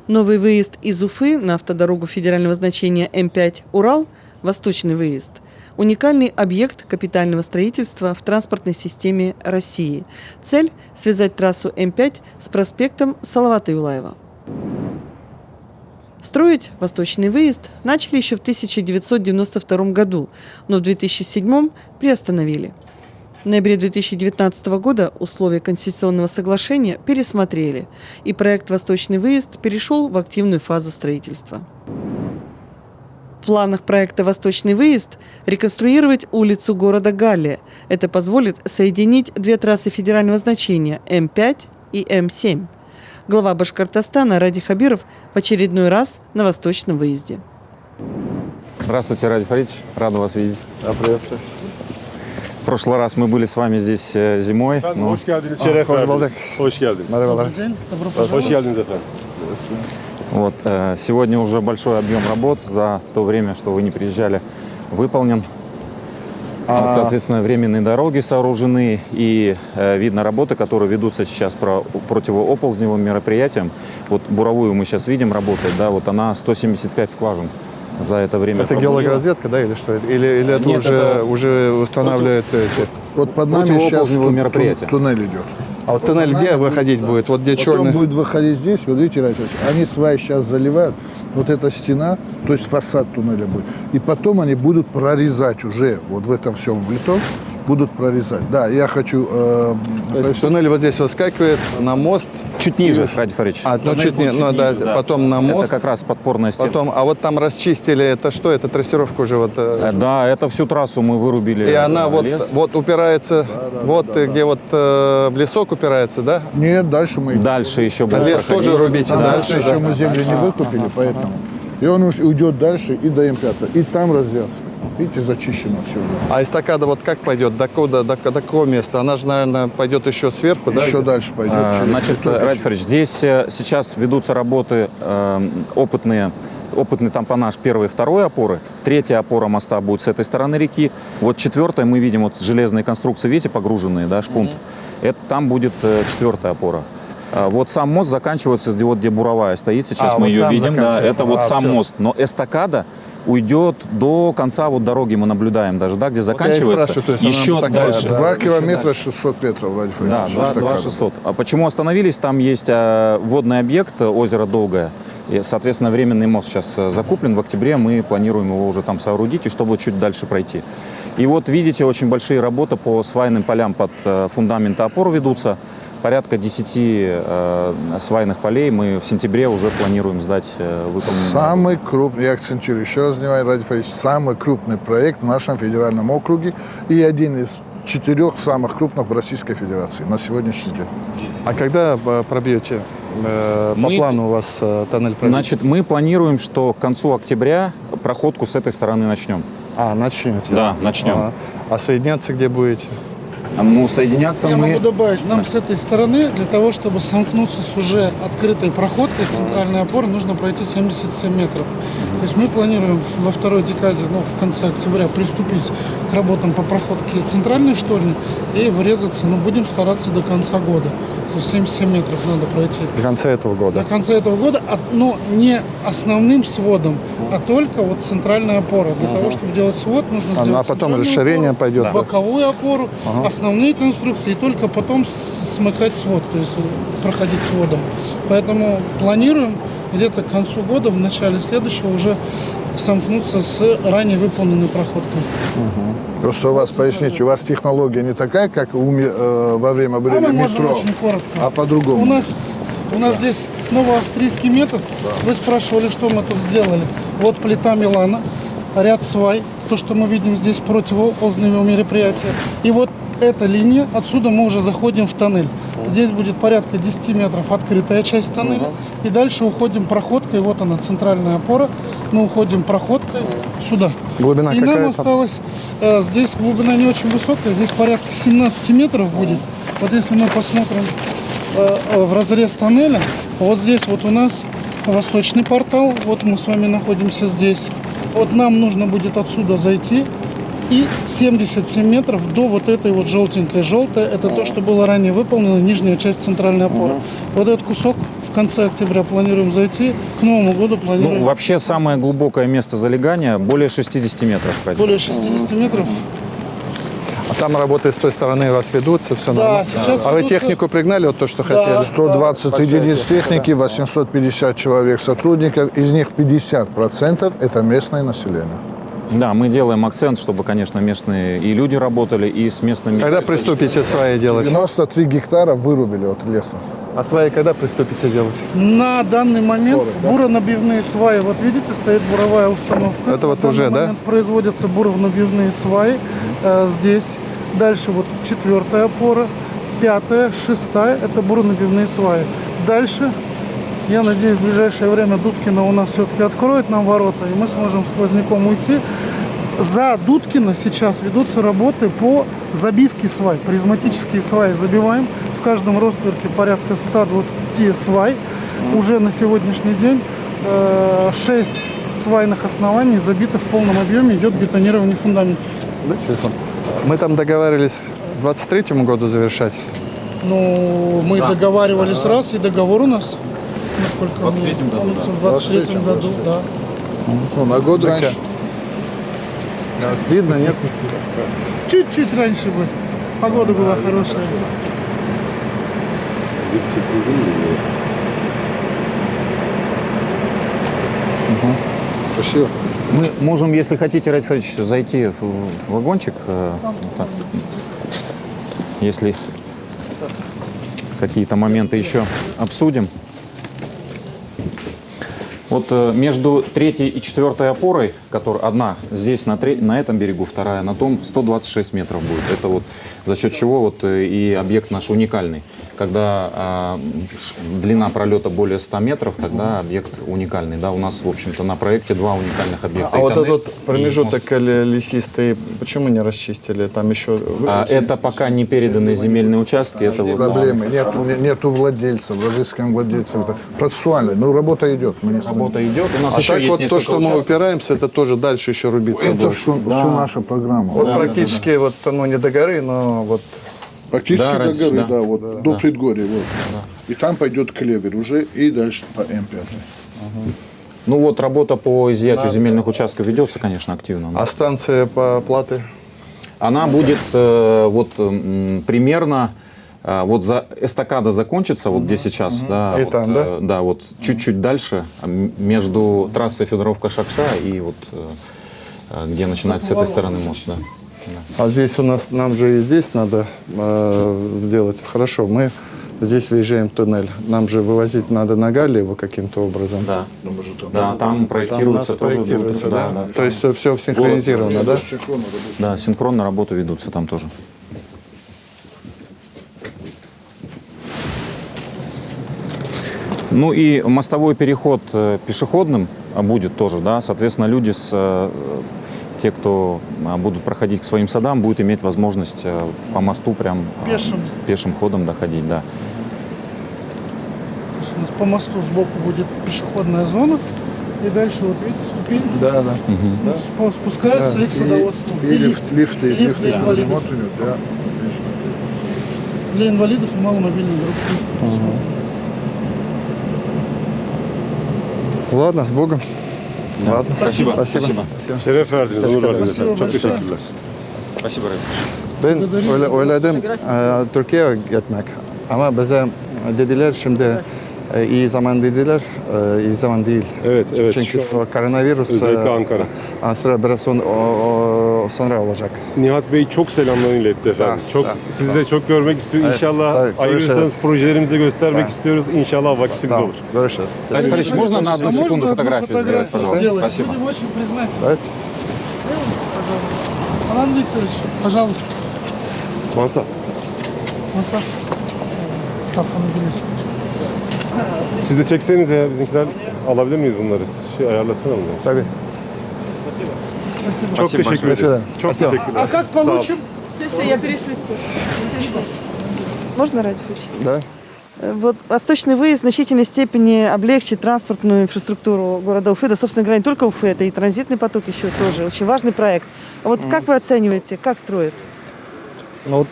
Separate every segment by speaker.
Speaker 1: Новый выезд из Уфы на автодорогу федерального значения М5 «Урал» – Восточный выезд. Уникальный объект капитального строительства в транспортной системе России. Цель – связать трассу М5 с проспектом Салавата Юлаева. Строить Восточный выезд начали еще в 1992 году, но в 2007 приостановили. В ноябре 2019 года условия концессионного соглашения пересмотрели, и проект «Восточный выезд» перешел в активную фазу строительства. В планах проекта «Восточный выезд» реконструировать улицу города Галлия. Это позволит соединить две трассы федерального значения М5 и М7. Глава Башкортостана Ради Хабиров в очередной раз на Восточном выезде.
Speaker 2: Здравствуйте, Ради Фаридович. Рада вас видеть.
Speaker 3: Приветствую.
Speaker 2: В прошлый раз мы были с вами здесь зимой.
Speaker 4: Hoş geldiniz, şeref verdiniz. Hoş geldiniz. Hoş geldiniz efendim.
Speaker 2: Вот, сегодня уже большой объем работ за то время, что вы не приезжали, выполнен. Вот, соответственно, временные дороги сооружены, и видно работы, которые ведутся сейчас по противооползневым мероприятиям. Вот буровую мы сейчас видим работает, да, вот она 175 скважин за это время.
Speaker 3: Это геологоразведка, да, или что? Или это
Speaker 2: Нет,
Speaker 3: уже устанавливает эти...
Speaker 5: Вот под нами сейчас
Speaker 2: мероприятие.
Speaker 5: туннель идет.
Speaker 3: А вот туннель где выходить будет? Вот где
Speaker 5: Вот
Speaker 3: черный?
Speaker 5: он будет выходить здесь, вот видите, Раиса, они сваи сейчас заливают, вот эта стена, то есть фасад туннеля будет. И потом они будут прорезать уже, вот в этом всем влито, будут прорезать. Да, я хочу...
Speaker 3: То есть туннель вот здесь выскакивает на мост.
Speaker 2: Чуть ниже, Ради Фаридович.
Speaker 3: Ну чуть не, ну, да,
Speaker 2: да.
Speaker 3: потом на мост.
Speaker 2: Это как раз подпорная стена.
Speaker 3: Потом, а вот там расчистили, это что? Это трассировка уже вот...
Speaker 2: Да, это всю трассу мы вырубили.
Speaker 3: И она
Speaker 2: лес.
Speaker 3: вот упирается, где вот в лесок упирается, да?
Speaker 5: Нет, дальше мы...
Speaker 2: Дальше еще будет.
Speaker 3: Лес
Speaker 2: проходить.
Speaker 3: тоже рубите,
Speaker 5: А
Speaker 3: да?
Speaker 5: дальше еще мы земли не выкупили, поэтому... И он уж уйдет дальше и до М5, и там развязка. Видите, зачищено все.
Speaker 3: А эстакада вот как пойдет? До какого места? Она же, наверное, пойдет еще сверху, да?
Speaker 5: Еще дальше пойдет.
Speaker 2: Значит, Ради Фаридович, здесь сейчас ведутся работы опытный тампонаж первой и второй опоры. Третья опора моста будет с этой стороны реки. Вот четвертая мы видим, вот железные конструкции, видите, погруженные, да, шпунт. Это там будет четвертая опора. Вот сам мост заканчивается, вот где буровая стоит, сейчас мы
Speaker 3: вот
Speaker 2: ее
Speaker 3: там
Speaker 2: видим, да, это вот сам
Speaker 3: все.
Speaker 2: мост. Но эстакада уйдет до конца вот дороги, мы наблюдаем даже, да, где заканчивается,
Speaker 3: спрашиваю, то есть
Speaker 2: еще
Speaker 3: она такая,
Speaker 2: дальше.
Speaker 5: 2 километра 600 метров, Ради
Speaker 2: Да,
Speaker 5: Фаридович.
Speaker 2: 2600. А почему остановились? Там есть водный объект, озеро Долгое. И, соответственно, временный мост сейчас закуплен. В октябре мы планируем его уже там соорудить, и чтобы чуть дальше пройти. И вот видите, очень большие работы по свайным полям под фундаменты опор ведутся. Порядка 10 свайных полей мы в сентябре уже планируем сдать выполненные.
Speaker 5: Самый крупный, я акцентирую еще раз, внимание, Ради Фаридович, самый крупный проект в нашем федеральном округе и один из 4 самых крупных в Российской Федерации на сегодняшний день.
Speaker 3: А когда пробьете? По плану у вас тоннель пробьет?
Speaker 2: Значит, мы планируем, что к концу октября проходку с этой стороны начнем.
Speaker 3: Начнете?
Speaker 2: Да, начнем.
Speaker 3: А соединяться где будете?
Speaker 2: Ну, соединяться
Speaker 6: Я
Speaker 2: мы...
Speaker 6: могу добавить, нам с этой стороны, для того, чтобы сомкнуться с уже открытой проходкой центральной опоры, нужно пройти 77 метров. То есть мы планируем во второй декаде, в конце октября, приступить к работам по проходке центральной штольни и вырезаться, будем стараться до конца года. То есть 77 метров надо пройти.
Speaker 3: До конца этого года?
Speaker 6: До конца этого года, но не основным сводом, а только вот центральная опора. Для того, чтобы делать свод, нужно сделать
Speaker 3: а потом
Speaker 6: центральную
Speaker 3: расширение
Speaker 6: опору,
Speaker 3: пойдет.
Speaker 6: боковую опору, основные конструкции, и только потом смыкать свод, то есть проходить сводом. Поэтому планируем где-то к концу года, в начале следующего уже сомкнуться с ранее выполненной проходкой.
Speaker 5: Просто у вас, поясните, у вас технология не такая, как во время
Speaker 6: Мы можем
Speaker 5: метро,
Speaker 6: очень коротко.
Speaker 5: а по-другому.
Speaker 6: У нас здесь новоавстрийский метод. Вы спрашивали, что мы тут сделали. Вот плита Милана, ряд свай, то, что мы видим здесь противооползневого мероприятия. И вот эта линия, отсюда мы уже заходим в тоннель. Здесь будет порядка 10 метров открытая часть тоннеля. И дальше уходим проходкой, вот она, центральная опора. Мы уходим проходкой сюда.
Speaker 3: Глубина
Speaker 6: И
Speaker 3: какая
Speaker 6: нам
Speaker 3: там?
Speaker 6: осталось, здесь глубина не очень высокая, здесь порядка 17 метров будет. Вот если мы посмотрим в разрез тоннеля, вот здесь вот у нас восточный портал, вот мы с вами находимся здесь. Вот нам нужно будет отсюда зайти и 77 метров до вот этой вот желтенькой. Желтая — это то, что было ранее выполнено, нижняя часть центральной опоры. Вот этот кусок в в конце октября планируем зайти, к Новому году планируем
Speaker 2: Ну, вообще самое глубокое место залегания более 60 метров.
Speaker 6: более 60 метров.
Speaker 3: А там работы с той стороны у вас ведутся, все
Speaker 6: Да,
Speaker 3: нормально?
Speaker 6: сейчас
Speaker 3: А вы
Speaker 6: ведутся.
Speaker 3: технику пригнали, вот то, что
Speaker 6: Да.
Speaker 3: хотели?
Speaker 5: 120 единиц техники, 850 человек сотрудников, из них 50% это местное население.
Speaker 2: Да, мы делаем акцент, чтобы, конечно, местные и люди работали, и с местными...
Speaker 3: Когда приступите свои делать?
Speaker 5: 93 гектара вырубили от леса.
Speaker 3: А свои когда приступите делать?
Speaker 6: На данный момент буронабивные сваи, вот видите, стоит буровая установка.
Speaker 3: Это вот
Speaker 6: На данный
Speaker 3: уже, да?
Speaker 6: момент производятся буронабивные сваи здесь. Дальше вот 4-я опора, 5-я, 6-я, это буронабивные сваи. Дальше, я надеюсь, в ближайшее время Дудкина у нас все-таки откроет нам ворота, и мы сможем сквозняком уйти. За Дудкина сейчас ведутся работы по забивке свай. Призматические сваи забиваем. В каждом ростверке порядка 120 свай. Уже на сегодняшний день 6 свайных оснований забито в полном объеме. Идет бетонирование фундаментов.
Speaker 3: Мы там договаривались к 23-му году завершать.
Speaker 6: Ну, мы договаривались раз, и договор у нас, насколько мне помнится, в 23-м году. Да.
Speaker 5: Ну, на год раньше.
Speaker 3: Видно, нет?
Speaker 6: Чуть-чуть раньше бы. Погода была хорошая.
Speaker 5: Спасибо.
Speaker 2: Мы можем, если хотите, Ради Фаридович, зайти в вагончик, так, если какие-то моменты еще обсудим. Вот между 3-й и 4-й опорой, которая одна здесь на этом берегу, вторая на том, 126 метров будет. Это вот за счет чего вот и объект наш уникальный. Когда длина пролета более 100 метров, тогда объект уникальный. Да, у нас, в общем-то, на проекте 2 уникальных объекта.
Speaker 3: А
Speaker 2: И
Speaker 3: вот
Speaker 2: тоннель,
Speaker 3: этот
Speaker 2: и
Speaker 3: промежуток лесистый, почему не расчистили? Там еще...
Speaker 2: это пока не переданные земельные участки. Это вот,
Speaker 5: Проблемы. Нету владельцев, разыскиваем владельцев. Это процессуально. Ну, работа идет. Мы не
Speaker 2: работа идет. У нас
Speaker 3: А
Speaker 2: еще
Speaker 3: так
Speaker 2: есть
Speaker 3: вот то,
Speaker 2: несколько
Speaker 3: что мы
Speaker 2: участков.
Speaker 3: упираемся, это тоже дальше еще рубиться
Speaker 5: Это
Speaker 3: будет.
Speaker 5: всю наша программа.
Speaker 3: Вот практически вот, ну не до горы, но вот
Speaker 5: Практически
Speaker 2: Да,
Speaker 5: до
Speaker 2: раньше,
Speaker 5: горы,
Speaker 2: да.
Speaker 5: да, вот, до предгорья. Вот. И там пойдет клевер уже, и дальше по М5.
Speaker 2: Ну вот работа по изъятию земельных участков ведется, конечно, активно.
Speaker 3: а станция по платы.
Speaker 2: Она будет примерно вот за эстакада закончится, вот где сейчас, да,
Speaker 3: И
Speaker 2: вот,
Speaker 3: там, да?
Speaker 2: да, вот чуть-чуть дальше, между трассой Федоровка-Шакша и вот где начинается с этой стороны мост, да.
Speaker 3: А здесь у нас, нам же и здесь надо сделать. Хорошо, мы здесь выезжаем в туннель. Нам же вывозить надо на Галлиево каким-то образом.
Speaker 2: Да,
Speaker 5: Ну, может, там,
Speaker 2: да, там
Speaker 3: Там у нас
Speaker 2: проектируется тоже.
Speaker 3: проектируется, да?
Speaker 2: Да,
Speaker 3: То есть все синхронизировано, да?
Speaker 5: синхронно работает.
Speaker 2: да, синхронно работы ведутся там тоже. Ну и мостовой переход пешеходным будет тоже, да, соответственно, люди, те, кто будут проходить к своим садам, будут иметь возможность по мосту прям пешим ходом доходить, да.
Speaker 6: То есть у нас по мосту сбоку будет пешеходная зона. И дальше, вот видите, ступень.
Speaker 3: Да, да.
Speaker 6: Спускаются и к садоводству.
Speaker 5: И лифты
Speaker 6: Лифт для инвалидов.
Speaker 5: предусмотрены, да.
Speaker 6: Для инвалидов и маломобильных групп.
Speaker 3: Ладно, с Богом. Ладно.
Speaker 6: Спасибо.
Speaker 3: Спасибо.
Speaker 4: Şeref verdiniz, onur verdiniz.
Speaker 6: Спасибо
Speaker 4: Çok
Speaker 6: большое.
Speaker 4: teşekkürler.
Speaker 2: Спасибо, Равиль.
Speaker 3: Ben oyladım Türkiye'ye gitmek. Ama bize dediler şimdi iyi zaman dediler, iyi zaman değil.
Speaker 4: Evet, evet.
Speaker 3: Çünkü
Speaker 4: Şu an
Speaker 3: koronavirüs
Speaker 4: özellikle Ankara.
Speaker 3: sonra biraz sonra olacak.
Speaker 4: Nihat Bey çok selamlarını iletti efendim.
Speaker 3: Ha,
Speaker 4: Çok
Speaker 3: ha.
Speaker 4: sizi de çok görmek istiyoruz.
Speaker 3: Evet,
Speaker 4: İnşallah
Speaker 3: tabii,
Speaker 4: ayırırsanız
Speaker 3: görüşürüz.
Speaker 4: projelerimizi göstermek
Speaker 3: Ha.
Speaker 4: istiyoruz. İnşallah vaktiniz
Speaker 3: Tamam,
Speaker 4: olur.
Speaker 3: görüşürüz.
Speaker 2: Раиль Фаридович, можно на одну
Speaker 6: А
Speaker 2: секунду
Speaker 6: можно одну
Speaker 2: фотографию сделать,
Speaker 6: фотографию
Speaker 2: пожалуйста?
Speaker 6: сделать?
Speaker 2: Спасибо.
Speaker 6: Будем очень признательны.
Speaker 3: Evet.
Speaker 6: Алан Викторович, пожалуйста.
Speaker 4: Mansat,
Speaker 6: Масaf. Safhan'ı bilir.
Speaker 4: siz de çekseniz ya bizimkiler alabilir miyiz bunları? Ayarlasana bunları.
Speaker 3: Tabii.
Speaker 6: Спасибо.
Speaker 4: Çok teşekkür ederim. Çok
Speaker 3: Спасибо.
Speaker 4: teşekkürler.
Speaker 6: А как получим?
Speaker 1: Я перешли. Можно, Ради Фаридович?
Speaker 3: Да.
Speaker 1: Вот восточный выезд в значительной степени облегчит транспортную инфраструктуру города Уфы, да, собственно говоря, не только Уфы, это и транзитный поток еще тоже. Очень важный проект. А вот как вы оцениваете, как строят?
Speaker 3: Ну вот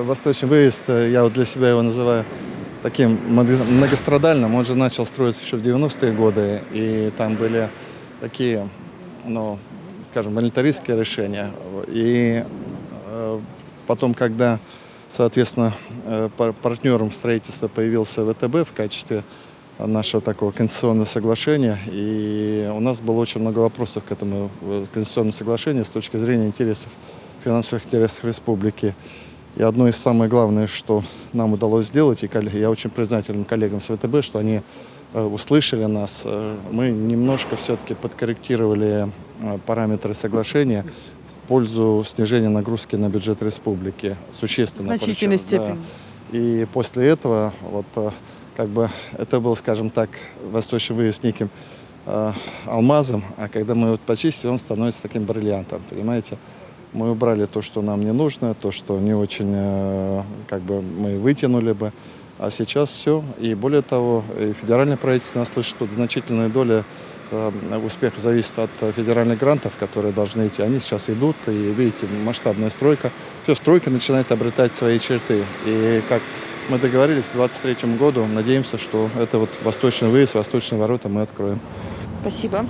Speaker 3: восточный выезд, я вот для себя его называю таким многострадальным. Он же начал строиться еще в 90-е годы, и там были такие, ну, скажем, волонтаристские решения. И потом, когда, соответственно, партнером строительства появился ВТБ в качестве нашего такого конституционного соглашения, и у нас было очень много вопросов к этому конституционному соглашению с точки зрения интересов, финансовых интересов республики. И одно из самых главных, что нам удалось сделать, и я очень признателен коллегам с ВТБ, что они услышали нас, мы немножко все-таки подкорректировали параметры соглашения в пользу снижения нагрузки на бюджет республики. Существенно.
Speaker 1: В значительной
Speaker 3: причем, да.
Speaker 1: степени.
Speaker 3: И после этого, вот, как бы, это был, скажем так, восточный выезд неким алмазом, а когда мы его почистили, он становится таким бриллиантом, понимаете? Мы убрали то, что нам не нужно, то, что не очень, как бы, мы вытянули бы. А сейчас все. И более того, и федеральное правительство нас слышит, что значительная доля успеха зависит от федеральных грантов, которые должны идти. Они сейчас идут, и видите, масштабная стройка. Все, стройка начинает обретать свои черты. И как мы договорились, к 2023 году надеемся, что это вот восточный выезд, восточные ворота мы откроем.
Speaker 1: Спасибо.